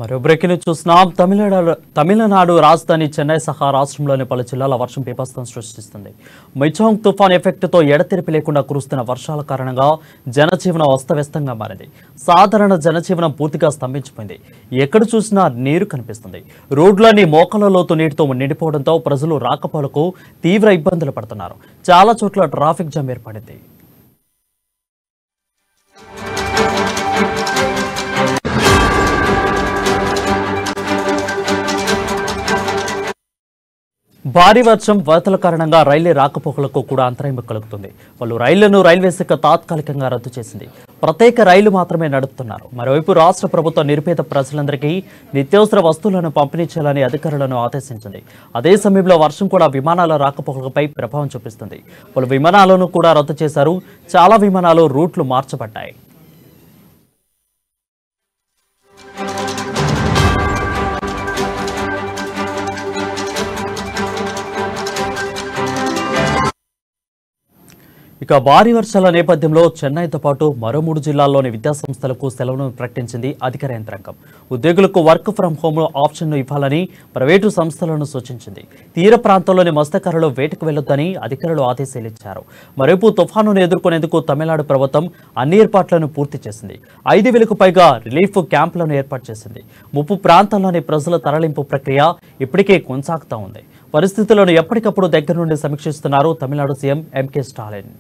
మరో బ్రేకింగ్ చూస్తున్నాం. తమిళనాడు రాజధాని చెన్నై సహా రాష్ట్రంలోని పలు జిల్లాల వర్షం బీభత్సం సృష్టిస్తుంది. మిచాంగ్ తుఫాన్ ఎఫెక్ట్తో ఎడతెరిపి లేకుండా కురుస్తున్న వర్షాల కారణంగా జనజీవనం అస్తవ్యస్తంగా మారింది. సాధారణ జనజీవనం పూర్తిగా స్తంభించిపోయింది. ఎక్కడ చూసినా నీరు కనిపిస్తుంది. రోడ్లన్నీ మోకాళ్ల లోతు నీటితో నిండిపోవడంతో ప్రజలు రాకపోకలకు తీవ్ర ఇబ్బందులు పడుతున్నారు. చాలా చోట్ల ట్రాఫిక్ జామ్ ఏర్పడింది. భారీ వర్షం వరదల కారణంగా రైల్వే రాకపోకలకు కూడా అంతరాయం కలుగుతుంది. పలు రైళ్లను రైల్వే శాఖ తాత్కాలికంగా రద్దు చేసింది. ప్రత్యేక రైలు మాత్రమే నడుపుతున్నారు. మరోవైపు రాష్ట్ర ప్రభుత్వం నిరుపేద ప్రజలందరికీ నిత్యావసర వస్తువులను పంపిణీ చేయాలని అధికారులను ఆదేశించింది. అదే సమయంలో వర్షం కూడా విమానాల రాకపోకలపై ప్రభావం చూపిస్తుంది. పలు విమానాలను కూడా రద్దు చేశారు. చాలా విమానాలు రూట్లు మార్చబడ్డాయి. ఇక భారీ వర్షాల నేపథ్యంలో చెన్నైతో పాటు మరో 3 జిల్లాల్లోని విద్యాసంస్థలకు సెలవులను ప్రకటించింది అధికార యంత్రాంగం. ఉద్యోగులకు వర్క్ ఫ్రం హోమ్ ఆప్షన్ను ఇవ్వాలని ప్రైవేటు సంస్థలను సూచించింది. తీర ప్రాంతంలోని మత్స్యకారులు వేటకు వెళ్లొద్దని అధికారులు ఆదేశాలు ఇచ్చారు. మరోవైపు తుఫానును ఎదుర్కొనేందుకు తమిళనాడు ప్రభుత్వం అన్ని ఏర్పాట్లను పూర్తి చేసింది. 5,000కు పైగా రిలీఫ్ క్యాంపులను ఏర్పాటు చేసింది. ముప్పు ప్రాంతాల్లోని ప్రజల తరలింపు ప్రక్రియ ఇప్పటికే కొనసాగుతూ ఉంది. పరిస్థితులను ఎప్పటికప్పుడు దగ్గర నుండి సమీక్షిస్తున్నారు తమిళనాడు సీఎం ఎంకే స్టాలిన్.